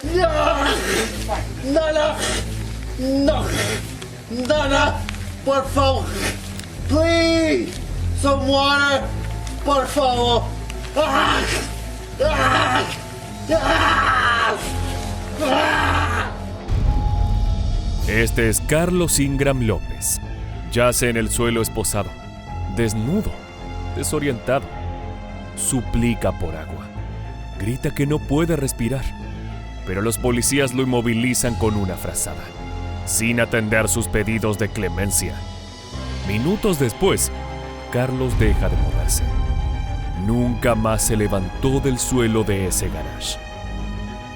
Nana, no, Nana, por favor, please, some water, por favor. Este es Carlos Ingram López. Yace en el suelo esposado, desnudo, desorientado. Suplica por agua. Grita que no puede respirar. Pero los policías lo inmovilizan con una frazada, sin atender sus pedidos de clemencia. Minutos después, Carlos deja de moverse. Nunca más se levantó del suelo de ese garage.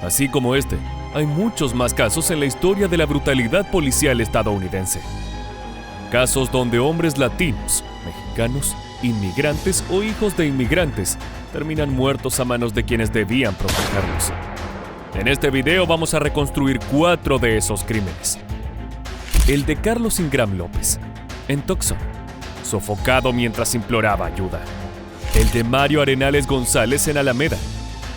Así como este, hay muchos más casos en la historia de la brutalidad policial estadounidense. Casos donde hombres latinos, mexicanos, inmigrantes o hijos de inmigrantes terminan muertos a manos de quienes debían protegerlos. En este video vamos a reconstruir 4 de esos crímenes. El de Carlos Ingram López, en Tucson, sofocado mientras imploraba ayuda. El de Mario Arenales González en Alameda,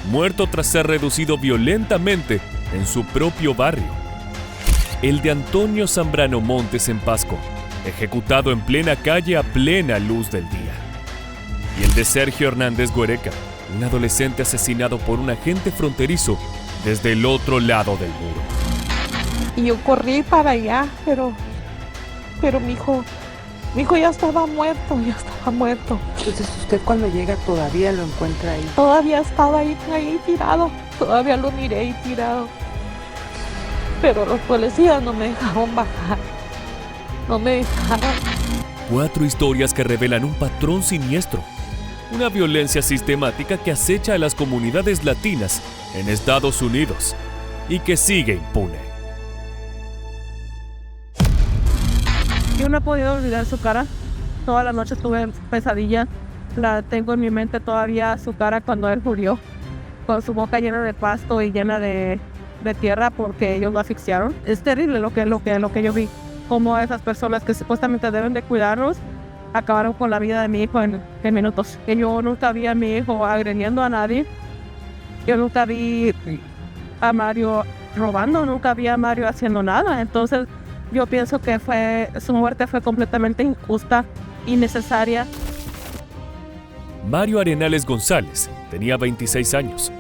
muerto tras ser reducido violentamente en su propio barrio. El de Antonio Zambrano Montes en Pasco, ejecutado en plena calle a plena luz del día. Y el de Sergio Hernández Guereca, un adolescente asesinado por un agente fronterizo desde el otro lado del muro. Y yo corrí para allá, pero mi hijo ya estaba muerto. Entonces usted cuando llega todavía lo encuentra ahí. Todavía estaba ahí tirado, todavía lo miré ahí tirado. Pero los policías no me dejaron bajar, no me dejaron. 4 historias que revelan un patrón siniestro, una violencia sistemática que acecha a las comunidades latinas en Estados Unidos y que sigue impune. Yo no he podido olvidar su cara. Toda la noche tuve pesadillas. La tengo en mi mente todavía, su cara cuando él murió, con su boca llena de pasto y llena de tierra porque ellos lo asfixiaron. Es terrible lo que yo vi. Como esas personas que supuestamente deben de cuidarnos acabaron con la vida de mi hijo en minutos. Que yo nunca vi a mi hijo agrediendo a nadie. Yo nunca vi a Mario robando, nunca vi a Mario haciendo nada. Entonces yo pienso que su muerte fue completamente injusta, innecesaria. Mario Arenales González tenía 26 años.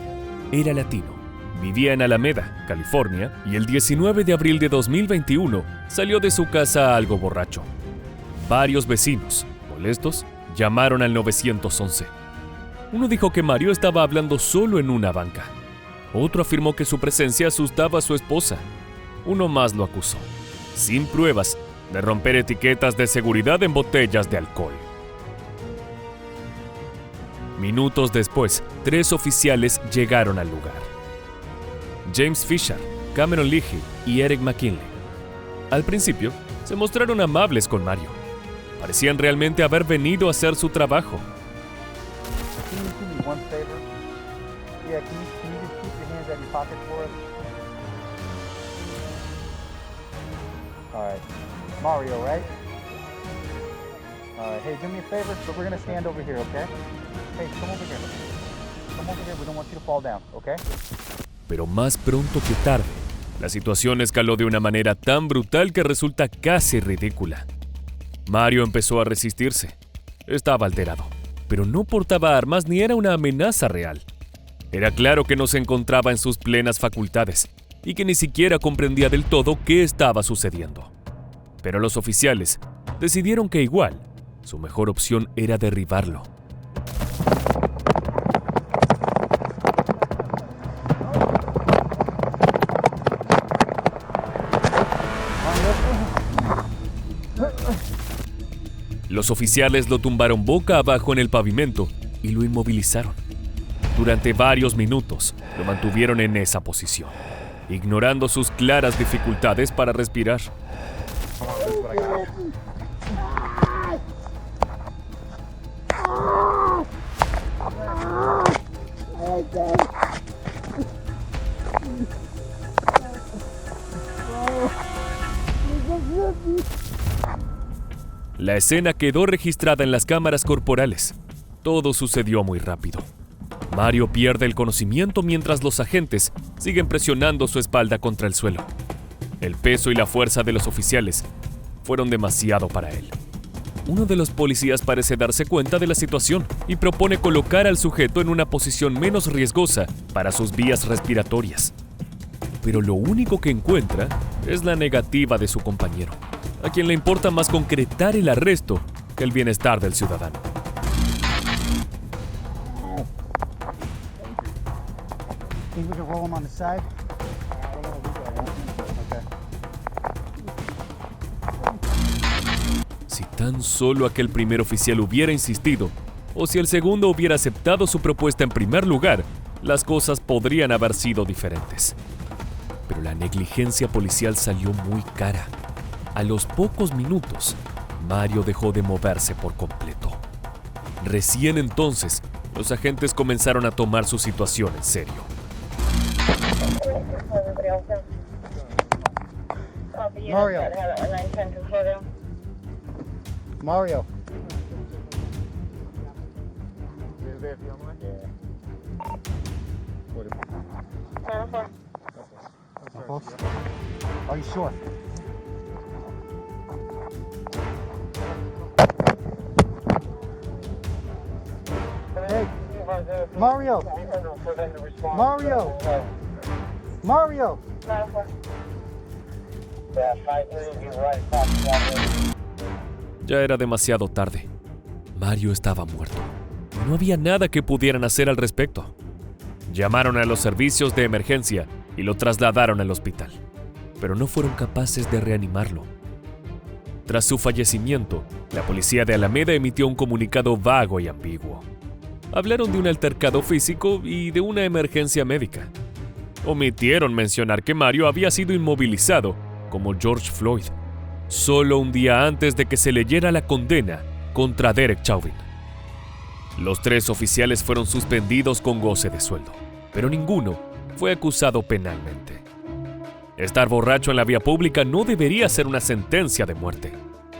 Era latino. Vivía en Alameda, California, y el 19 de abril de 2021 salió de su casa algo borracho. Varios vecinos, molestos, llamaron al 911. Uno dijo que Mario estaba hablando solo en una banca. Otro afirmó que su presencia asustaba a su esposa. Uno más lo acusó, sin pruebas, de romper etiquetas de seguridad en botellas de alcohol. Minutos después, 3 oficiales llegaron al lugar: James Fisher, Cameron Leahy y Eric McKinley. Al principio, se mostraron amables con Mario. Parecían realmente haber venido a hacer su trabajo. Mario, right? Hey, do me a favor, so we're gonna stand over here, okay? Hey, come over here. Come over here, we don't want you to fall down, okay? Pero más pronto que tarde, la situación escaló de una manera tan brutal que resulta casi ridícula. Mario empezó a resistirse. Estaba alterado, pero no portaba armas ni era una amenaza real. Era claro que no se encontraba en sus plenas facultades y que ni siquiera comprendía del todo qué estaba sucediendo. Pero los oficiales decidieron que igual, su mejor opción era derribarlo. Los oficiales lo tumbaron boca abajo en el pavimento y lo inmovilizaron. Durante varios minutos lo mantuvieron en esa posición, ignorando sus claras dificultades para respirar. La escena quedó registrada en las cámaras corporales. Todo sucedió muy rápido. Mario pierde el conocimiento mientras los agentes siguen presionando su espalda contra el suelo. El peso y la fuerza de los oficiales fueron demasiado para él. Uno de los policías parece darse cuenta de la situación y propone colocar al sujeto en una posición menos riesgosa para sus vías respiratorias. Pero lo único que encuentra es la negativa de su compañero, a quien le importa más concretar el arresto que el bienestar del ciudadano. Think we can roll him on the side? Si tan solo aquel primer oficial hubiera insistido, o si el segundo hubiera aceptado su propuesta en primer lugar, las cosas podrían haber sido diferentes. Pero la negligencia policial salió muy cara. A los pocos minutos, Mario dejó de moverse por completo. Recién entonces, los agentes comenzaron a tomar su situación en serio. Mario. Mario. Are you sure? Hey, Mario. Mario. Mario. Ya era demasiado tarde. Mario estaba muerto. No había nada que pudieran hacer al respecto. Llamaron a los servicios de emergencia y lo trasladaron al hospital, pero no fueron capaces de reanimarlo. Tras su fallecimiento, la policía de Alameda emitió un comunicado vago y ambiguo. Hablaron de un altercado físico y de una emergencia médica. Omitieron mencionar que Mario había sido inmovilizado, como George Floyd, solo un día antes de que se leyera la condena contra Derek Chauvin. Los 3 oficiales fueron suspendidos con goce de sueldo, pero ninguno fue acusado penalmente. Estar borracho en la vía pública no debería ser una sentencia de muerte,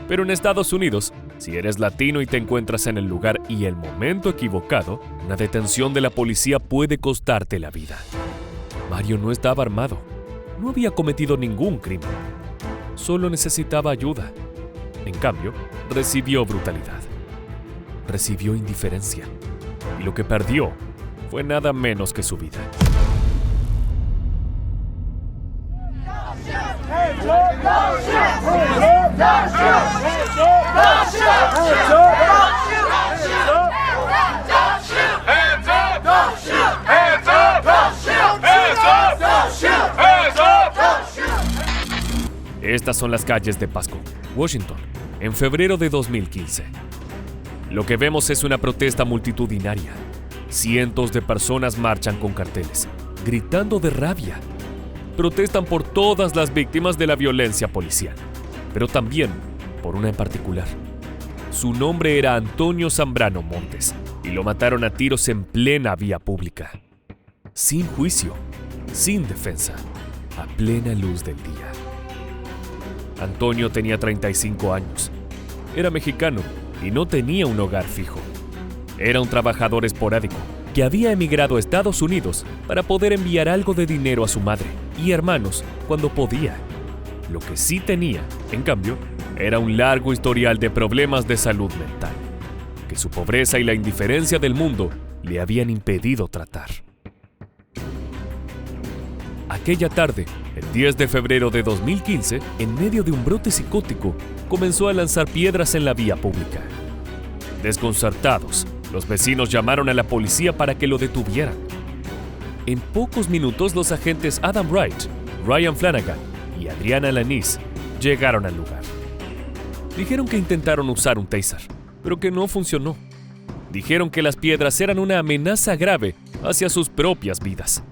pero en Estados Unidos, si eres latino y te encuentras en el lugar y el momento equivocado, una detención de la policía puede costarte la vida. Mario no estaba armado, no había cometido ningún crimen, solo necesitaba ayuda. En cambio, recibió brutalidad, recibió indiferencia, y lo que perdió fue nada menos que su vida. Estas son las calles de Pasco, Washington, en febrero de 2015. Lo que vemos es una protesta multitudinaria. Cientos de personas marchan con carteles, gritando de rabia. Protestan por todas las víctimas de la violencia policial, pero también por una en particular. Su nombre era Antonio Zambrano Montes y lo mataron a tiros en plena vía pública. Sin juicio, sin defensa, a plena luz del día. Antonio tenía 35 años. Era mexicano y no tenía un hogar fijo. Era un trabajador esporádico que había emigrado a Estados Unidos para poder enviar algo de dinero a su madre y hermanos cuando podía. Lo que sí tenía, en cambio, era un largo historial de problemas de salud mental, que su pobreza y la indiferencia del mundo le habían impedido tratar. Aquella tarde, el 10 de febrero de 2015, en medio de un brote psicótico, comenzó a lanzar piedras en la vía pública. Desconcertados, los vecinos llamaron a la policía para que lo detuvieran. En pocos minutos, los agentes Adam Wright, Ryan Flanagan y Adriana Lanís llegaron al lugar. Dijeron que intentaron usar un taser, pero que no funcionó. Dijeron que las piedras eran una amenaza grave hacia sus propias vidas.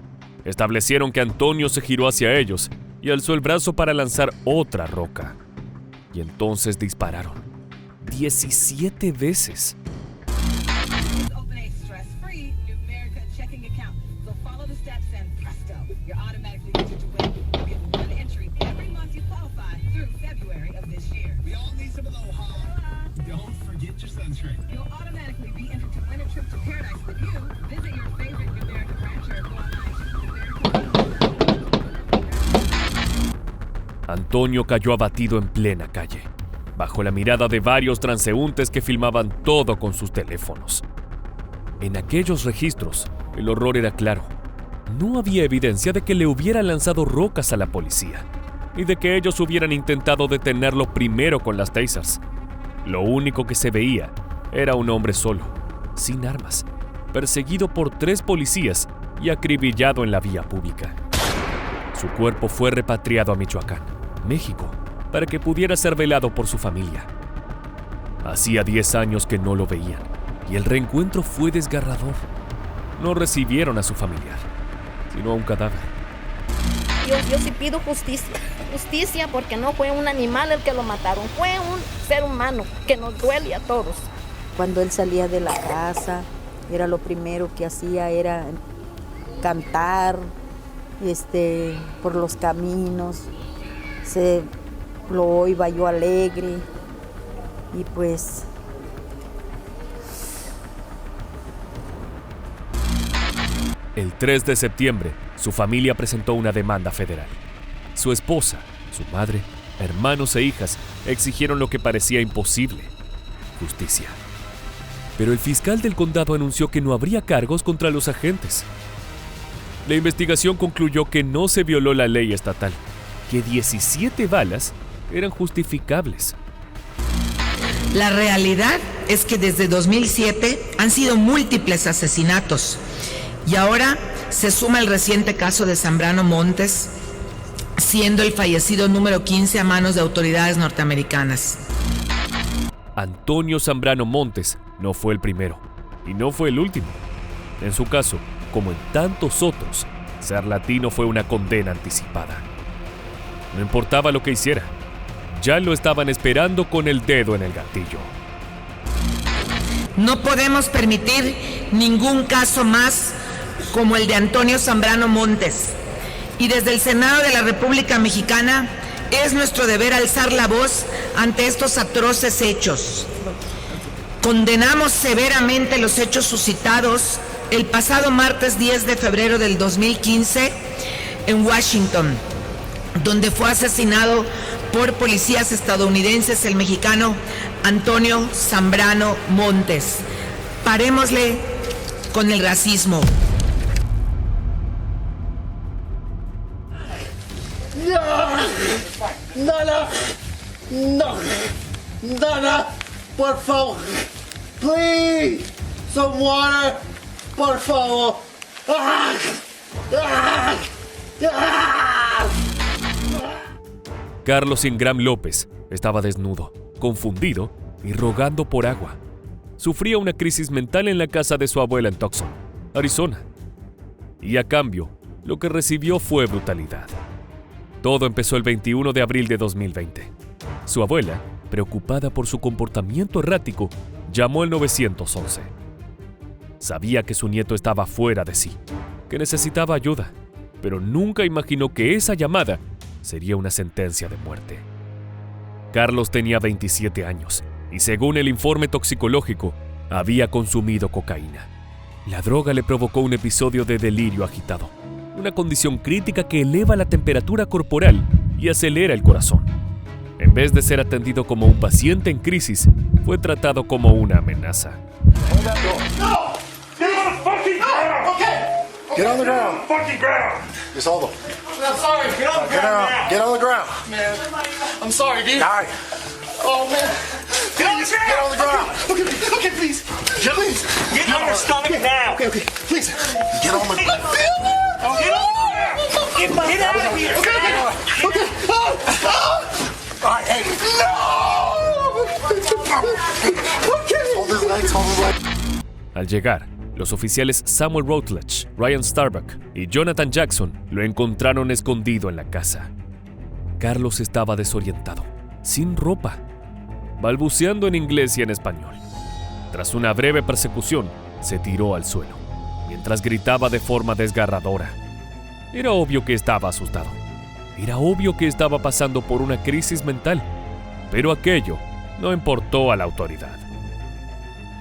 Establecieron que Antonio se giró hacia ellos y alzó el brazo para lanzar otra roca. Y entonces dispararon 17 veces. You'll automatically be entered to win a trip to paradise with you. Visit your favorite Antonio cayó abatido en plena calle, bajo la mirada de varios transeúntes que filmaban todo con sus teléfonos. En aquellos registros, el horror era claro. No había evidencia de que le hubieran lanzado rocas a la policía y de que ellos hubieran intentado detenerlo primero con las tasers. Lo único que se veía era un hombre solo, sin armas, perseguido por 3 policías y acribillado en la vía pública. Su cuerpo fue repatriado a Michoacán, México, para que pudiera ser velado por su familia. Hacía 10 años que no lo veían y el reencuentro fue desgarrador. No recibieron a su familiar, sino a un cadáver. Yo sí pido justicia porque no fue un animal el que lo mataron, fue un ser humano que nos duele a todos. Cuando él salía de la casa, era lo primero que hacía, era cantar por los caminos, lo iba yo alegre y pues... El 3 de septiembre, su familia presentó una demanda federal. Su esposa, su madre, hermanos e hijas exigieron lo que parecía imposible: justicia. Pero el fiscal del condado anunció que no habría cargos contra los agentes. La investigación concluyó que no se violó la ley estatal, que 17 balas eran justificables. La realidad es que desde 2007 han sido múltiples asesinatos y ahora se suma el reciente caso de Zambrano Montes, siendo el fallecido número 15 a manos de autoridades norteamericanas. Antonio Zambrano Montes no fue el primero y no fue el último. En su caso, como en tantos otros, ser latino fue una condena anticipada. No importaba lo que hiciera, ya lo estaban esperando con el dedo en el gatillo. No podemos permitir ningún caso más como el de Antonio Zambrano Montes. Y desde el Senado de la República Mexicana es nuestro deber alzar la voz ante estos atroces hechos. Condenamos severamente los hechos suscitados el pasado martes 10 de febrero del 2015 en Washington, donde fue asesinado por policías estadounidenses el mexicano Antonio Zambrano Montes. Parémosle con el racismo. Nana, por favor, please, some water, por favor. Carlos Ingram López estaba desnudo, confundido y rogando por agua. Sufría una crisis mental en la casa de su abuela en Tucson, Arizona. Y a cambio, lo que recibió fue brutalidad. Todo empezó el 21 de abril de 2020. Su abuela, preocupada por su comportamiento errático, llamó al 911. Sabía que su nieto estaba fuera de sí, que necesitaba ayuda, pero nunca imaginó que esa llamada sería una sentencia de muerte. Carlos tenía 27 años y, según el informe toxicológico, había consumido cocaína. La droga le provocó un episodio de delirio agitado, una condición crítica que eleva la temperatura corporal y acelera el corazón. En vez de ser atendido como un paciente en crisis, fue tratado como una amenaza. No! Get on the fucking ground! Okay! Get on the ground. Fucking ground! Just hold him. I'm sorry, get on the ground now! Get on the ground. Man, I'm sorry, dude. Die. Oh, man. Get on the ground! Get on the ground. Okay, please. Please. Get on your stomach now. Okay, please. Get on the ground. Get out of here. Okay. All right, hey. Hold his legs, hold his legs. Al llegar, los oficiales Samuel Rutledge, Ryan Starbuck y Jonathan Jackson lo encontraron escondido en la casa. Carlos estaba desorientado, sin ropa, balbuceando en inglés y en español. Tras una breve persecución, se tiró al suelo, mientras gritaba de forma desgarradora. Era obvio que estaba asustado. Era obvio que estaba pasando por una crisis mental, pero aquello no importó a la autoridad.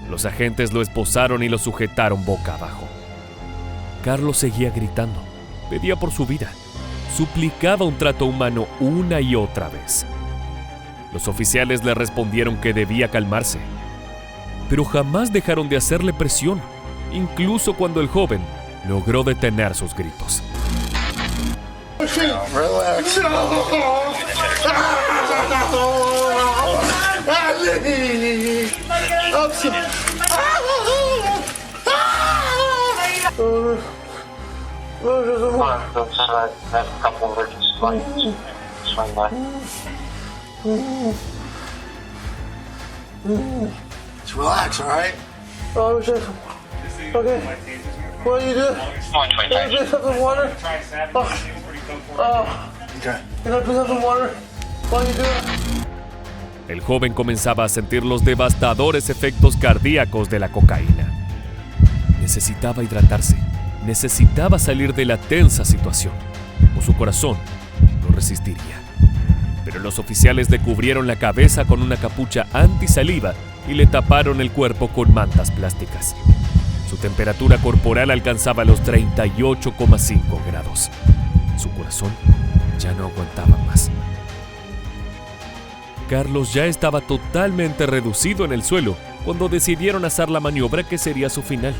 Los agentes lo esposaron y lo sujetaron boca abajo. Carlos seguía gritando, pedía por su vida. suplicaba un trato humano una y otra vez. Los oficiales le respondieron que debía calmarse, pero jamás dejaron de hacerle presión, incluso cuando el joven logró detener sus gritos. Relax. Just relax, all right? Oh, shit. Okay. What are you doing? Can I drink some water? Okay. Can I drink some water? What are you doing? El joven comenzaba a sentir los devastadores efectos cardíacos de la cocaína. Necesitaba hidratarse, necesitaba salir de la tensa situación, o su corazón no resistiría. Pero los oficiales le cubrieron la cabeza con una capucha antisaliva y le taparon el cuerpo con mantas plásticas. Su temperatura corporal alcanzaba los 38,5 grados. Su corazón ya no aguantaba más. Carlos ya estaba totalmente reducido en el suelo cuando decidieron hacer la maniobra que sería su final.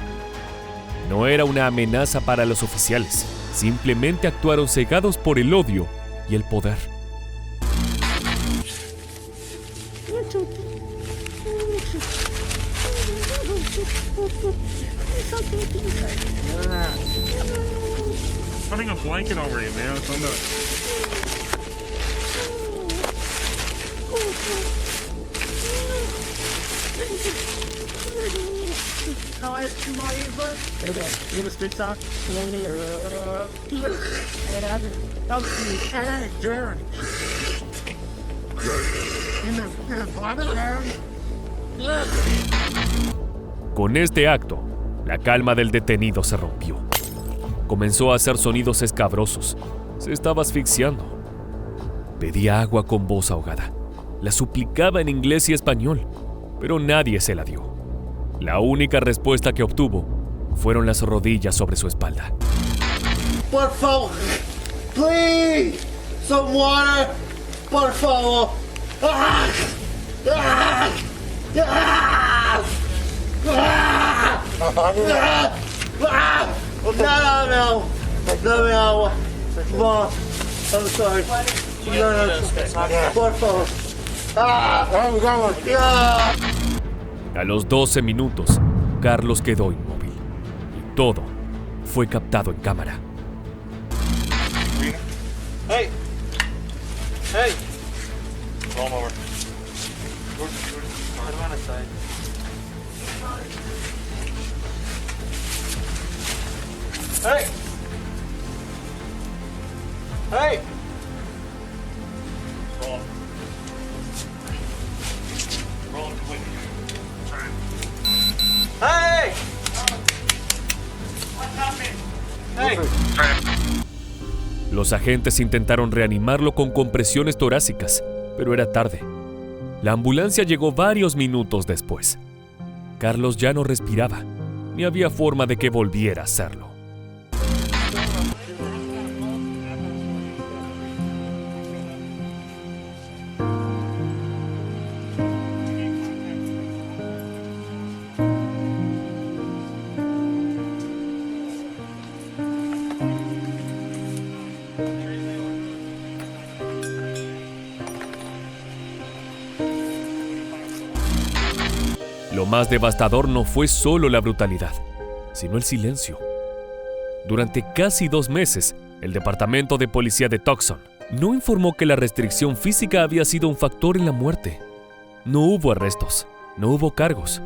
No era una amenaza para los oficiales, simplemente actuaron cegados por el odio y el poder. Putting a blanket over you, man. It's on the... Con este acto, la calma del detenido se rompió. Comenzó a hacer sonidos escabrosos. Se estaba asfixiando. Pedía agua con voz ahogada. La suplicaba en inglés y español, pero nadie se la dio. La única respuesta que obtuvo fueron las rodillas sobre su espalda. Por favor. Please. Some water. Por favor. Ah! Ah! Ah! Ah! Ah! Ah! No. Dame agua. Mom, I'm sorry. No. Por favor. Ah! Ah! A los 12 minutos, Carlos quedó inmóvil. Y todo fue captado en cámara. Hey! Hey! Roll over. Hey! Hey! Roll. Roll quick. Hey! Hey! Los agentes intentaron reanimarlo con compresiones torácicas, pero era tarde. La ambulancia llegó varios minutos después. Carlos ya no respiraba, ni había forma de que volviera a hacerlo. Lo más devastador no fue solo la brutalidad, sino el silencio. Durante casi 2 meses, el Departamento de Policía de Tucson no informó que la restricción física había sido un factor en la muerte. No hubo arrestos, no hubo cargos.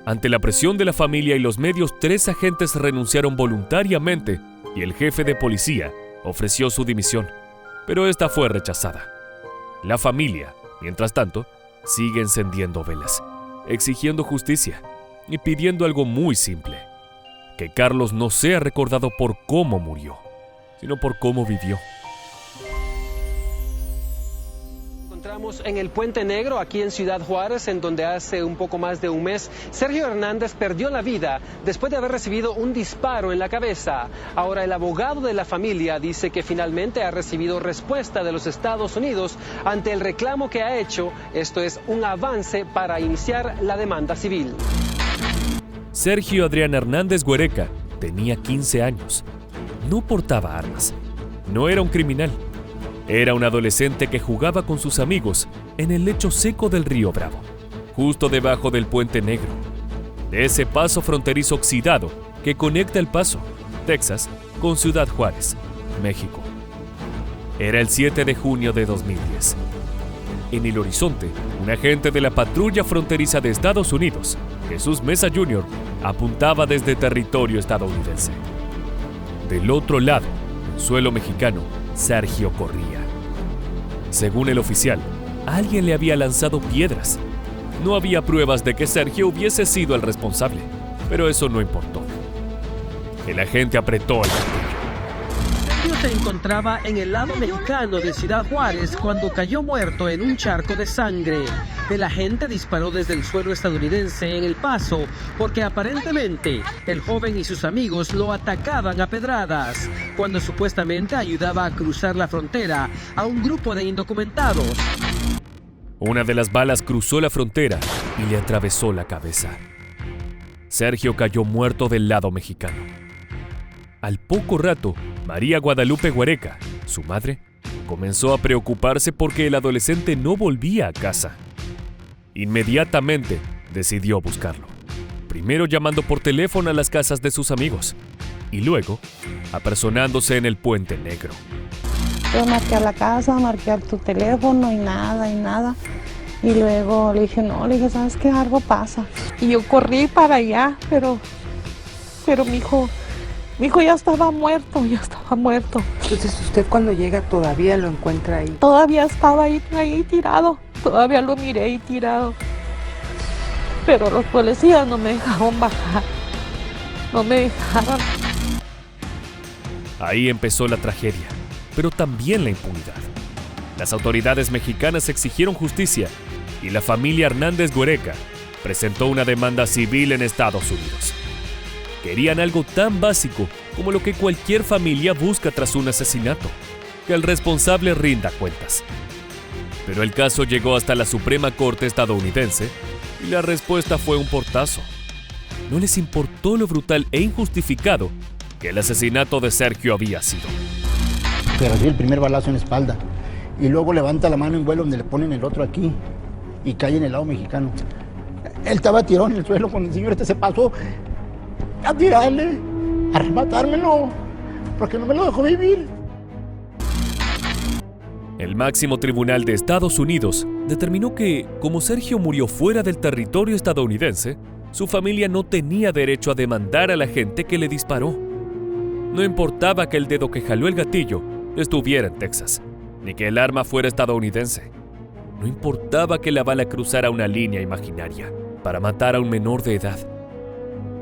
Ante la presión de la familia y los medios, 3 agentes renunciaron voluntariamente y el jefe de policía ofreció su dimisión, pero esta fue rechazada. La familia, mientras tanto, sigue encendiendo velas, exigiendo justicia y pidiendo algo muy simple: que Carlos no sea recordado por cómo murió, sino por cómo vivió. Estamos en el Puente Negro, aquí en Ciudad Juárez, en donde hace un poco más de un mes Sergio Hernández perdió la vida después de haber recibido un disparo en la cabeza. Ahora el abogado de la familia dice que finalmente ha recibido respuesta de los Estados Unidos ante el reclamo que ha hecho. Esto es un avance para iniciar la demanda civil. Sergio Adrián Hernández Guereca tenía 15 años. No portaba armas. No era un criminal. Era un adolescente que jugaba con sus amigos en el lecho seco del río Bravo, justo debajo del Puente Negro, de ese paso fronterizo oxidado que conecta El Paso, Texas, con Ciudad Juárez, México. Era el 7 de junio de 2010. En el horizonte, un agente de la patrulla fronteriza de Estados Unidos, Jesús Mesa Jr., apuntaba desde territorio estadounidense. Del otro lado, en suelo mexicano, Sergio corría. Según el oficial, alguien le había lanzado piedras. No había pruebas de que Sergio hubiese sido el responsable, pero eso no importó. El agente apretó el gatillo. Sergio se encontraba en el lado mexicano de Ciudad Juárez cuando cayó muerto en un charco de sangre. El agente disparó desde el suelo estadounidense en El Paso porque aparentemente el joven y sus amigos lo atacaban a pedradas cuando supuestamente ayudaba a cruzar la frontera a un grupo de indocumentados. Una de las balas cruzó la frontera y le atravesó la cabeza. Sergio cayó muerto del lado mexicano. Al poco rato, María Guadalupe Guereca, su madre, comenzó a preocuparse porque el adolescente no volvía a casa. Inmediatamente decidió buscarlo, primero llamando por teléfono a las casas de sus amigos y luego apersonándose en el Puente Negro. Yo marqué a la casa, marqué a tu teléfono y nada. Y luego le dije, ¿sabes qué? Algo pasa. Y yo corrí para allá, pero mi hijo ya estaba muerto. Entonces usted cuando llega todavía lo encuentra ahí. Todavía estaba ahí tirado, todavía lo miré ahí tirado. Pero los policías no me dejaron bajar, no me dejaron. Ahí empezó la tragedia, pero también la impunidad. Las autoridades mexicanas exigieron justicia y la familia Hernández Guereca presentó una demanda civil en Estados Unidos. Querían algo tan básico como lo que cualquier familia busca tras un asesinato, que el responsable rinda cuentas. Pero el caso llegó hasta la Suprema Corte estadounidense y la respuesta fue un portazo. No les importó lo brutal e injustificado que el asesinato de Sergio había sido. Pero sí, el primer balazo en la espalda. Y luego levanta la mano en vuelo donde le ponen el otro aquí y cae en el lado mexicano. Él estaba tirado en el suelo cuando el señor se pasó a tirarle, a arrebatármelo, porque no me lo dejó vivir. El máximo tribunal de Estados Unidos determinó que, como Sergio murió fuera del territorio estadounidense, su familia no tenía derecho a demandar a la gente que le disparó. No importaba que el dedo que jaló el gatillo estuviera en Texas, ni que el arma fuera estadounidense. No importaba que la bala cruzara una línea imaginaria para matar a un menor de edad.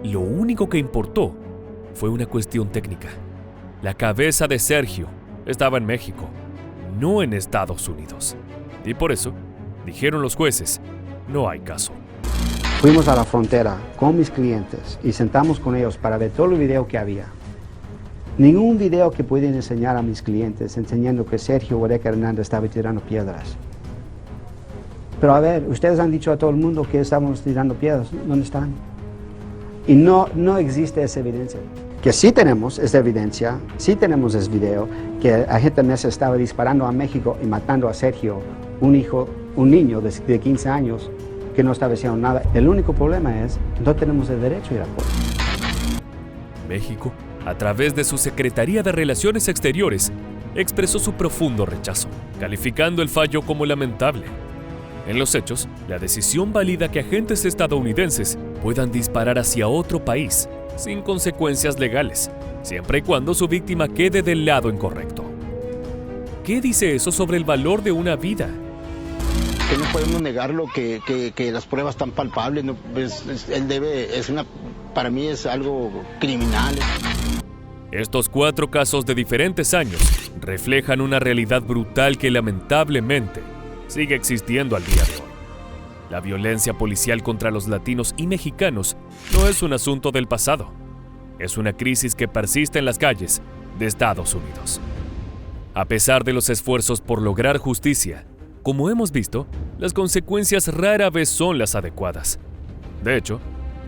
Lo único que importó fue una cuestión técnica. La cabeza de Sergio estaba en México, no en Estados Unidos. Y por eso, dijeron los jueces, no hay caso. Fuimos a la frontera con mis clientes y sentamos con ellos para ver todo el video que había. Ningún video que pueden enseñar a mis clientes enseñando que Sergio Guereca Hernández estaba tirando piedras. Pero a ver, ustedes han dicho a todo el mundo que estábamos tirando piedras. ¿Dónde están? Y no existe esa evidencia. Que sí tenemos esa evidencia, sí tenemos ese video, que el agente Mesa estaba disparando a México y matando a Sergio, un niño de 15 años que no estaba haciendo nada. El único problema es que no tenemos el derecho a ir a corte. México, a través de su Secretaría de Relaciones Exteriores, expresó su profundo rechazo, calificando el fallo como lamentable. En los hechos, la decisión valida que agentes estadounidenses puedan disparar hacia otro país sin consecuencias legales, siempre y cuando su víctima quede del lado incorrecto. ¿Qué dice eso sobre el valor de una vida? Que no podemos negarlo, que las pruebas están palpables. No, para mí es algo criminal. Estos 4 casos de diferentes años reflejan una realidad brutal que lamentablemente sigue existiendo al día de hoy. La violencia policial contra los latinos y mexicanos no es un asunto del pasado. Es una crisis que persiste en las calles de Estados Unidos. A pesar de los esfuerzos por lograr justicia, como hemos visto, las consecuencias rara vez son las adecuadas. De hecho,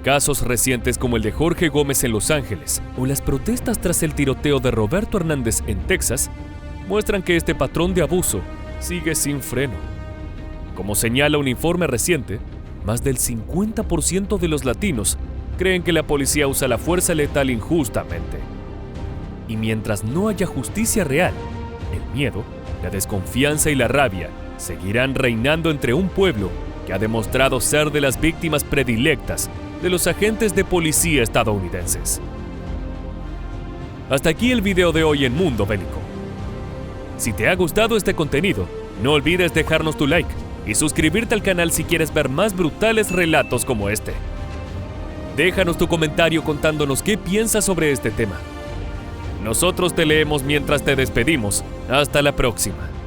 casos recientes como el de Jorge Gómez en Los Ángeles o las protestas tras el tiroteo de Roberto Hernández en Texas muestran que este patrón de abuso sigue sin freno. Como señala un informe reciente, más del 50% de los latinos creen que la policía usa la fuerza letal injustamente. Y mientras no haya justicia real, el miedo, la desconfianza y la rabia seguirán reinando entre un pueblo que ha demostrado ser de las víctimas predilectas de los agentes de policía estadounidenses. Hasta aquí el video de hoy en Mundo Bélico. Si te ha gustado este contenido, no olvides dejarnos tu like y suscribirte al canal si quieres ver más brutales relatos como este. Déjanos tu comentario contándonos qué piensas sobre este tema. Nosotros te leemos mientras te despedimos. Hasta la próxima.